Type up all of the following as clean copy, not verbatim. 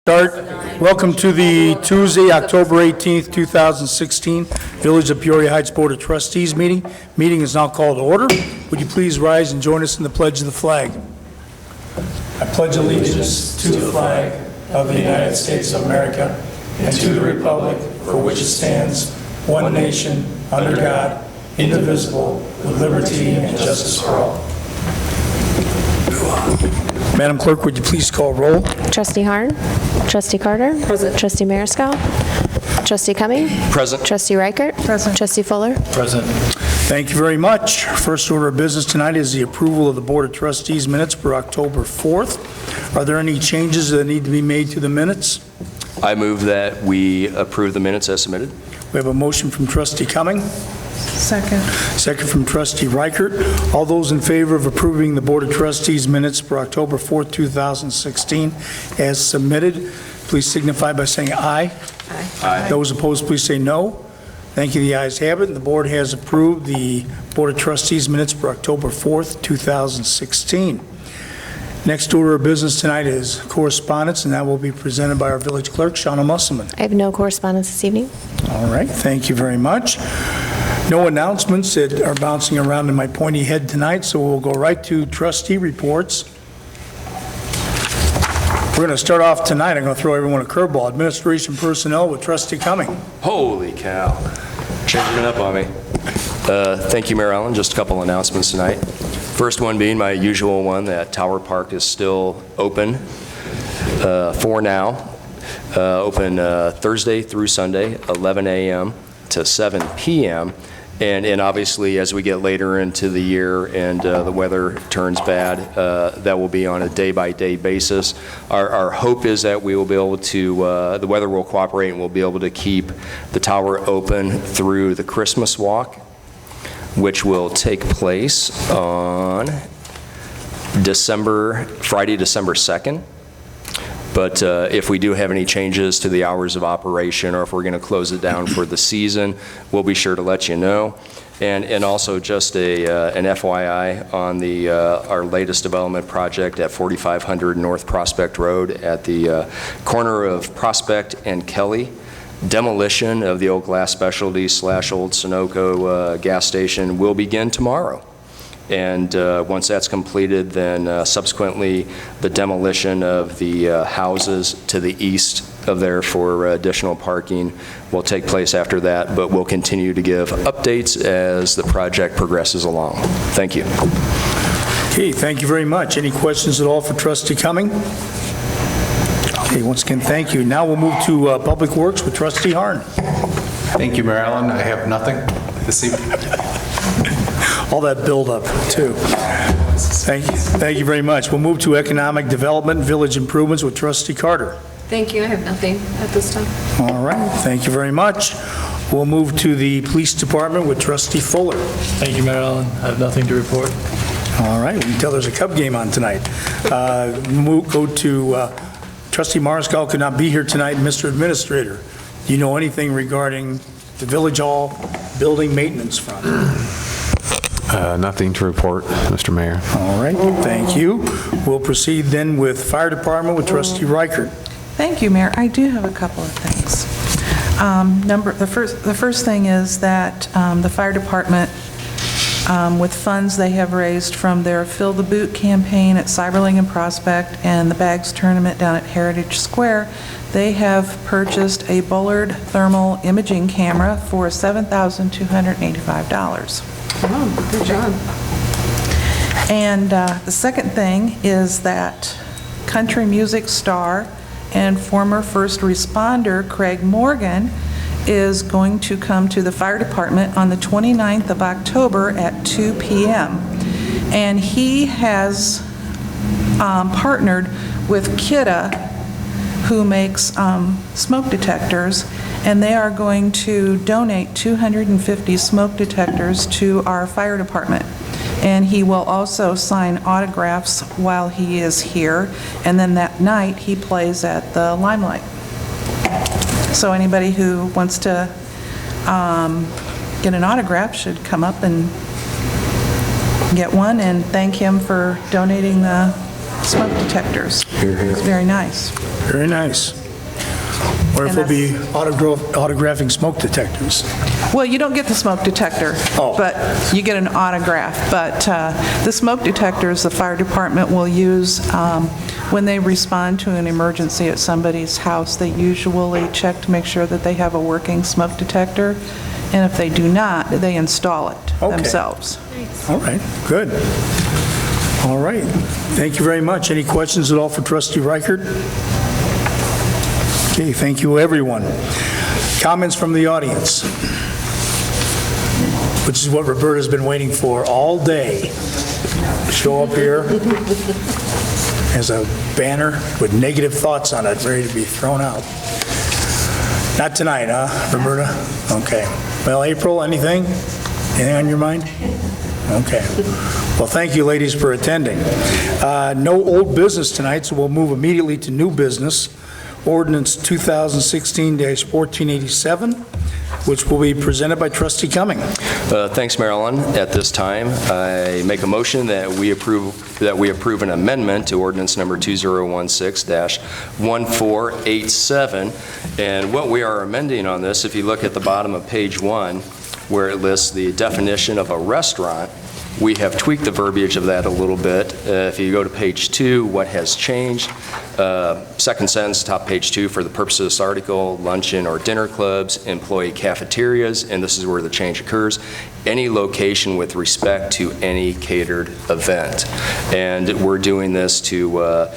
Start. Welcome to the Tuesday, October 18th, 2016 Village of Peoria Heights Board of Trustees meeting. Meeting is now called to order. Would you please rise and join us in the pledge of the flag? I pledge allegiance to the flag of the United States of America and to the republic for which it stands, one nation, under God, indivisible, with liberty and justice for all. Madam Clerk, would you please call roll? Trustee Harn. Trustee Carter. Present. Trustee Mariscal. Trustee Cumming. Present. Trustee Reichert. Present. Trustee Fuller. Present. Thank you very much. First order of business tonight is the approval of the Board of Trustees minutes for October 4th. Are there any changes that need to be made to the minutes? I move that we approve the minutes as submitted. We have a motion from Trustee Cumming. Second. Second from Trustee Reichert. All those in favor of approving the Board of Trustees minutes for October 4th, 2016 as submitted, please signify by saying aye. Aye. Those opposed, please say no. Thank you. The ayes have it. The board has approved the Board of Trustees minutes for October 4th, 2016. Next order of business tonight is correspondence, and that will be presented by our village clerk, Shauna Musselman. I have no correspondence this evening. All right. Thank you very much. No announcements that are bouncing around in my pointy head tonight, so we'll go right to trustee reports. We're going to start off tonight. I'm going to throw everyone a curveball. Administration personnel with Trustee Cumming. Holy cow. Changing it up on me. Thank you, Mayor Allen. Just a couple announcements tonight. First one being my usual one, that Tower Park is still open for now. Open Thursday through Sunday, 11 a.m. to 7 p.m. And obviously, as we get later into the year and the weather turns bad, that will be on a day-by-day basis. Our hope is that we will be able to, the weather will cooperate and we'll be able to keep the tower open through the Christmas walk, which will take place on Friday, December 2nd. But if we do have any changes to the hours of operation or if we're going to close it down for the season, we'll be sure to let you know. And also just an FYI on our latest development project at 4500 North Prospect Road at the corner of Prospect and Kelly. Demolition of the old glass specialty / old Sunoco gas station will begin tomorrow. And once that's completed, then subsequently the demolition of the houses to the east of there for additional parking will take place after that, but we'll continue to give updates as the project progresses along. Thank you. Okay, thank you very much. Any questions at all for Trustee Cumming? Okay, once again, thank you. Now we'll move to Public Works with Trustee Harn. Thank you, Mayor Allen. I have nothing this evening. All that buildup, too. Thank you very much. We'll move to Economic Development, Village Improvements with Trustee Carter. Thank you. I have nothing at this time. All right. Thank you very much. We'll move to the Police Department with Trustee Fuller. Thank you, Mayor Allen. I have nothing to report. All right. We can tell there's a Cub game on tonight. We'll go to Trustee Mariscal could not be here tonight. Mr. Administrator, do you know anything regarding the Village Hall building maintenance fund? Nothing to report, Mr. Mayor. All right, thank you. We'll proceed then with Fire Department with Trustee Reichert. Thank you, Mayor. I do have a couple of things. The first thing is that the fire department, with funds they have raised from their Fill the Boot campaign at Cyberling and Prospect and the Bags tournament down at Heritage Square, they have purchased a Bullard thermal imaging camera for $7,285. Oh, good job. And the second thing is that country music star and former first responder Craig Morgan is going to come to the fire department on the 29th of October at 2 p.m. And he has partnered with Kidda, who makes smoke detectors, and they are going to donate 250 smoke detectors to our fire department. And he will also sign autographs while he is here, and then that night he plays at the Limelight. So anybody who wants to get an autograph should come up and get one and thank him for donating the smoke detectors. It's very nice. Very nice. Or if And we'll be autographing smoke detectors. Well, you don't get the smoke detector, Oh. but you get an autograph. But the smoke detectors the fire department will use when they respond to an emergency at somebody's house. They usually check to make sure that they have a working smoke detector, and if they do not, they install it Okay. themselves. All right, good. All right, thank you very much. Any questions at all for Trustee Reichert? Okay, thank you, everyone. Comments from the audience, which is what Roberta's been waiting for all day. Show up here as a banner with negative thoughts on it, ready to be thrown out. Not tonight, huh, Roberta? Okay. Well, April, anything? Anything on your mind? Okay. Well, thank you, ladies, for attending. No old business tonight, so we'll move immediately to new business. Ordinance 2016-1487, which will be presented by Trustee Cumming. Thanks, Marilyn. At this time, I make a motion that we approve an amendment to ordinance number 2016-1487. And what we are amending on this, if you look at the bottom of page 1, where it lists the definition of a restaurant, we have tweaked the verbiage of that a little bit. If you go to page 2, what has changed? Second sentence, top page 2, for the purpose of this article, luncheon or dinner clubs, employee cafeterias, and this is where the change occurs, any location with respect to any catered event. And we're doing this to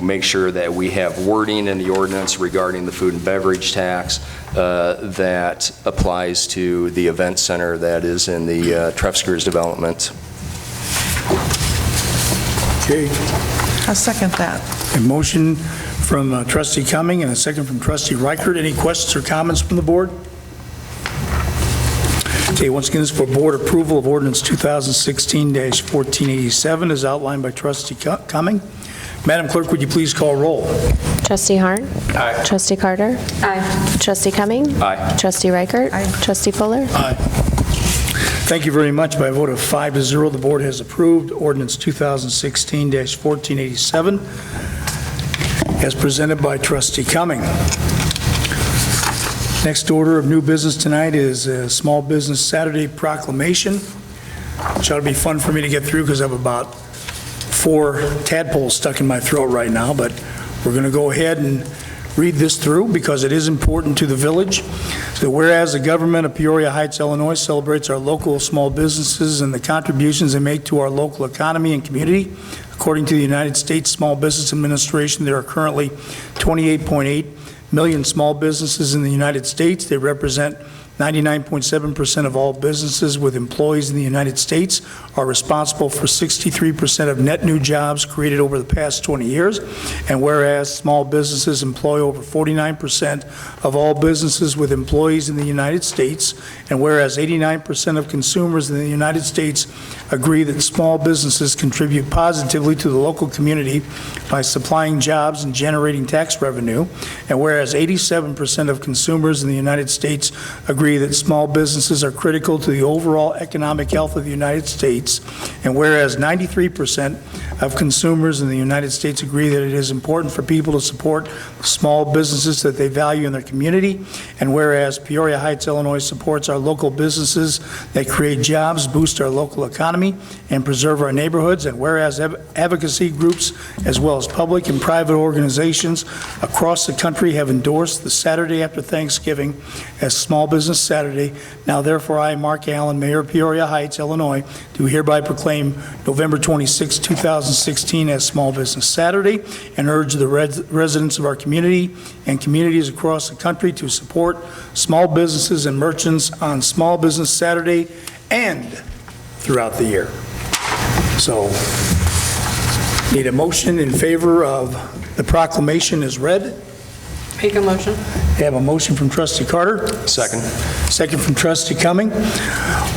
make sure that we have wording in the ordinance regarding the food and beverage tax that applies to the event center that is in the Trefskers development. Okay. I second that. A motion from Trustee Cumming and a second from Trustee Reichert. Any questions or comments from the board? Okay, once again, this is for board approval of ordinance 2016-1487 as outlined by Trustee Cumming. Madam Clerk, would you please call roll? Trustee Harn. Aye. Trustee Carter. Aye. Trustee Cumming. Aye. Trustee Reichert. Aye. Trustee Fuller. Aye. Thank you very much. By a vote of 5-0, the board has approved ordinance 2016-1487 as presented by Trustee Cumming. Next order of new business tonight is a Small Business Saturday proclamation, which ought to be fun for me to get through because I have about 4 tadpoles stuck in my throat right now, but we're going to go ahead and read this through because it is important to the village. So whereas the government of Peoria Heights, Illinois celebrates our local small businesses and the contributions they make to our local economy and community, according to the United States Small Business Administration, there are currently 28.8 million small businesses in the United States. They represent 99.7% of all businesses with employees in the United States, are responsible for 63% of net new jobs created over the past 20 years. And whereas small businesses employ over 49% of all businesses with employees in the United States, and whereas 89% of consumers in the United States agree that small businesses contribute positively to the local community by supplying jobs and generating tax revenue, and whereas 87% of consumers in the United States agree that small businesses are critical to the overall economic health of the United States, and whereas 93% of consumers in the United States agree that it is important for people to support small businesses that they value in their community, and whereas Peoria Heights, Illinois supports our local businesses that create jobs, boost our local economy, and preserve our neighborhoods, and whereas advocacy groups as well as public and private organizations across the country have endorsed the Saturday after Thanksgiving as Small Business Saturday. Now therefore I, Mark Allen, Mayor of Peoria Heights, Illinois, do hereby proclaim November 26, 2016 as Small Business Saturday and urge the residents of our community and communities across the country to support small businesses and merchants on Small Business Saturday and throughout the year. So, need a motion in favor of the proclamation as read. Make a motion. We have a motion from Trustee Carter. Second. Second from Trustee Cumming.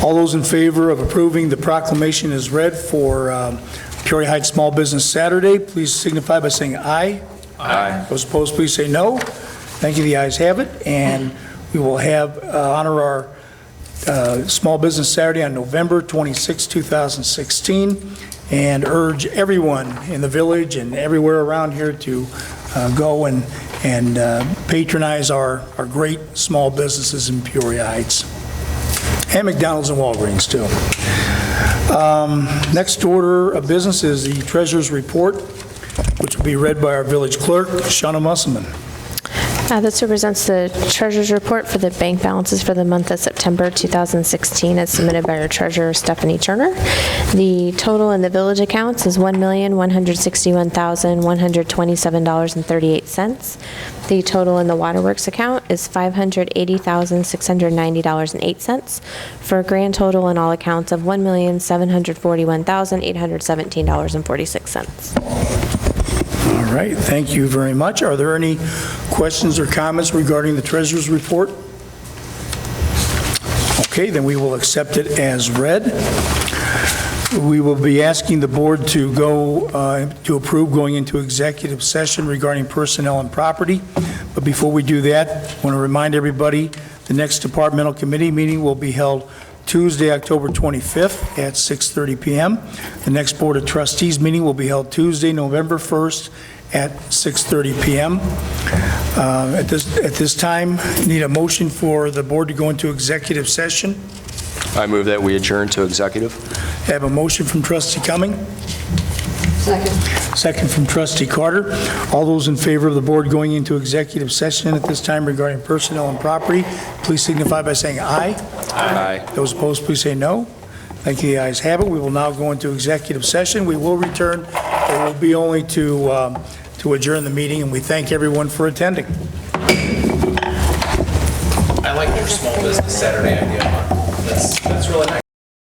All those in favor of approving the proclamation as read for Peoria Heights Small Business Saturday, please signify by saying aye. Aye. Those opposed, please say no. Thank you, the ayes have it. And we will have, honor our Small Business Saturday on November 26, 2016. and urge everyone in the village and everywhere around here to go and patronize our great small businesses in Peoria Heights. And McDonald's and Walgreens, too. Next order of business is the treasurer's report, which will be read by our village clerk, Shauna Musselman. This represents the treasurer's report for the bank balances for the month of September 2016 as submitted by our treasurer, Stephanie Turner. The total in the village accounts is $1,161,127.38. The total in the waterworks account is $580,690.08 for a grand total in all accounts of $1,741,817.46. All right, thank you very much. Are there any questions or comments regarding the treasurer's report? Okay, then we will accept it as read. We will be asking the board to go, to approve going into executive session regarding personnel and property. But before we do that, I want to remind everybody, the next departmental committee meeting will be held Tuesday, October 25th at 6:30 p.m. The next Board of Trustees meeting will be held Tuesday, November 1st at 6:30 p.m. At this time, need a motion for the board to go into executive session. I move that we adjourn to executive. I have a motion from Trustee Cumming. Second. Second from Trustee Carter. All those in favor of the board going into executive session at this time regarding personnel and property, please signify by saying aye. Aye. Those opposed, please say no. Thank you, the ayes have it. We will now go into executive session. We will return. It will be only to adjourn the meeting, and we thank everyone for attending. I like your small business Saturday idea. That's really nice.